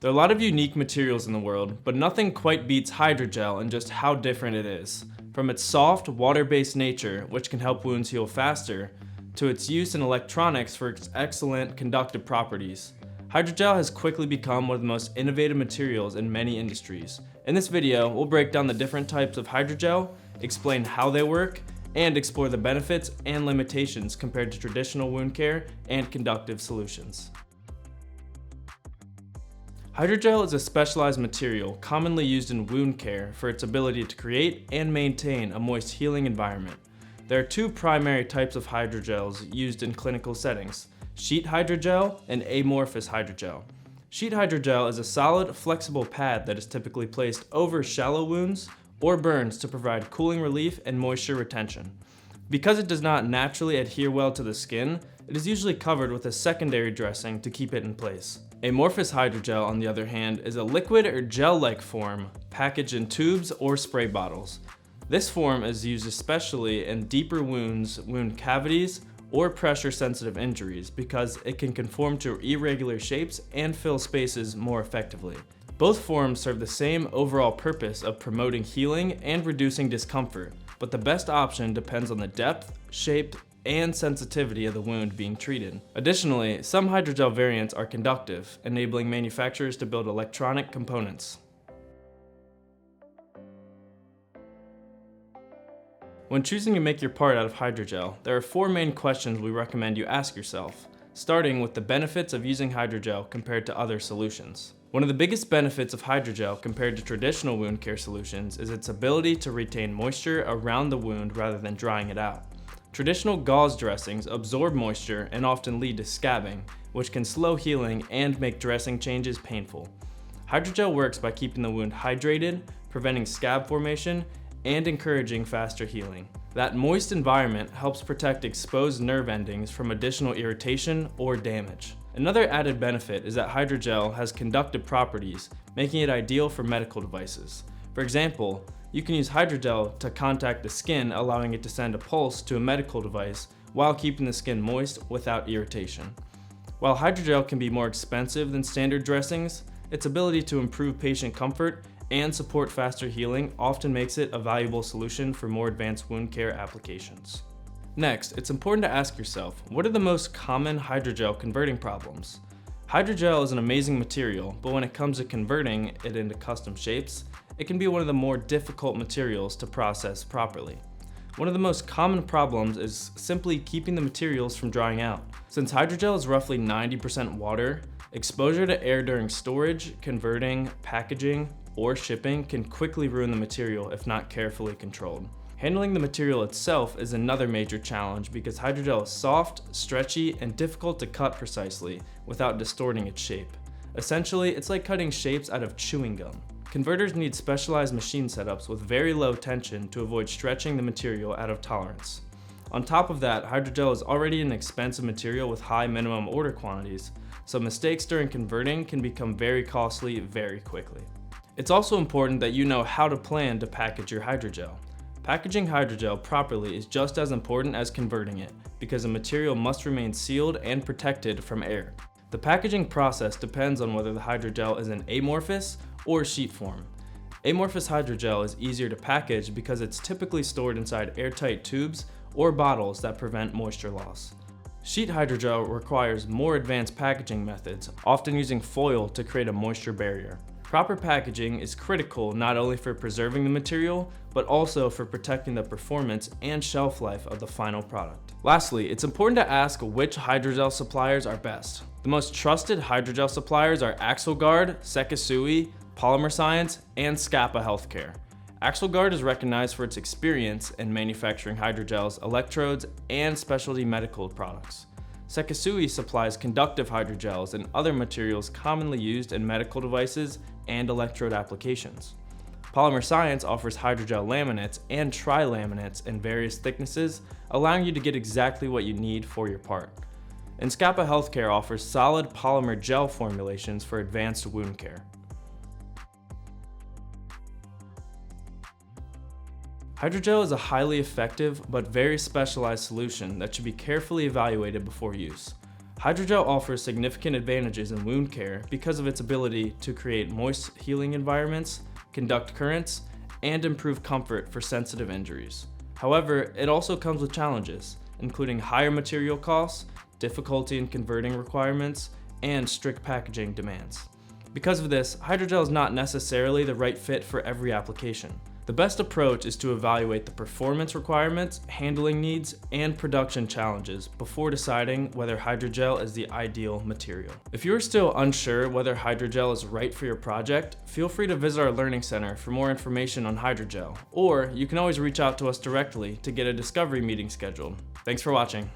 There are a lot of unique materials in the world, but nothing quite beats hydrogel and just how different it is. From its soft, water-based nature, which can help wounds heal faster, to its use in electronics for its excellent conductive properties. Hydrogel has quickly become one of the most innovative materials in many industries. In this video, we'll break down the different types of hydrogel, explain how they work, and explore the benefits and limitations compared to traditional wound care and conductive solutions. Hydrogel is a specialized material commonly used in wound care for its ability to create and maintain a moist healing environment. There are two primary types of hydrogels used in clinical settings: sheet hydrogel and amorphous hydrogel. Sheet hydrogel is a solid, flexible pad that is typically placed over shallow wounds or burns to provide cooling relief and moisture retention. Because it does not naturally adhere well to the skin, it is usually covered with a secondary dressing to keep it in place. Amorphous hydrogel, on the other hand, is a liquid or gel-like form packaged in tubes or spray bottles. This form is used especially in deeper wounds, wound cavities, or pressure-sensitive injuries because it can conform to irregular shapes and fill spaces more effectively. Both forms serve the same overall purpose of promoting healing and reducing discomfort, but the best option depends on the depth, shape, and sensitivity of the wound being treated. Additionally, some hydrogel variants are conductive, enabling manufacturers to build electronic components. When choosing to make your part out of hydrogel, there are four main questions we recommend you ask yourself, starting with the benefits of using hydrogel compared to other solutions. One of the biggest benefits of hydrogel compared to traditional wound care solutions is its ability to retain moisture around the wound rather than drying it out. Traditional gauze dressings absorb moisture and often lead to scabbing, which can slow healing and make dressing changes painful. Hydrogel works by keeping the wound hydrated, preventing scab formation, and encouraging faster healing. That moist environment helps protect exposed nerve endings from additional irritation or damage. Another added benefit is that hydrogel has conductive properties, making it ideal for medical devices. For example, you can use hydrogel to contact the skin, allowing it to send a pulse to a medical device while keeping the skin moist without irritation. While hydrogel can be more expensive than standard dressings, its ability to improve patient comfort and support faster healing often makes it a valuable solution for more advanced wound care applications. Next, it's important to ask yourself, what are the most common hydrogel converting problems? Hydrogel is an amazing material, but when it comes to converting it into custom shapes, it can be one of the more difficult materials to process properly. One of the most common problems is simply keeping the materials from drying out. Since hydrogel is roughly 90% water, exposure to air during storage, converting, packaging, or shipping can quickly ruin the material if not carefully controlled. Handling the material itself is another major challenge because hydrogel is soft, stretchy, and difficult to cut precisely without distorting its shape. Essentially, it's like cutting shapes out of chewing gum. Converters need specialized machine setups with very low tension to avoid stretching the material out of tolerance. On top of that, hydrogel is already an expensive material with high minimum order quantities, so mistakes during converting can become very costly very quickly. It's also important that you know how to plan to package your hydrogel. Packaging hydrogel properly is just as important as converting it, because the material must remain sealed and protected from air. The packaging process depends on whether the hydrogel is in amorphous or sheet form. Amorphous hydrogel is easier to package because it's typically stored inside airtight tubes or bottles that prevent moisture loss. Sheet hydrogel requires more advanced packaging methods, often using foil to create a moisture barrier. Proper packaging is critical not only for preserving the material, but also for protecting the performance and shelf life of the final product. Lastly, it's important to ask which hydrogel suppliers are best. The most trusted hydrogel suppliers are Axelgard, Sekisui, Polymer Science, and Scapa Healthcare. Axelgard is recognized for its experience in manufacturing hydrogels, electrodes, and specialty medical products. Sekisui supplies conductive hydrogels and other materials commonly used in medical devices and electrode applications. Polymer Science offers hydrogel laminates and tri-laminates in various thicknesses, allowing you to get exactly what you need for your part. And Scapa Healthcare offers solid polymer gel formulations for advanced wound care. Hydrogel is a highly effective but very specialized solution that should be carefully evaluated before use. Hydrogel offers significant advantages in wound care because of its ability to create moist healing environments, conduct currents, and improve comfort for sensitive injuries. However, it also comes with challenges, including higher material costs, difficulty in converting requirements, and strict packaging demands. Because of this, Hydrogel is not necessarily the right fit for every application. The best approach is to evaluate the performance requirements, handling needs, and production challenges before deciding whether Hydrogel is the ideal material. If you are still unsure whether Hydrogel is right for your project, feel free to visit our Learning Center for more information on Hydrogel, or you can always reach out to us directly to get a discovery meeting scheduled. Thanks for watching.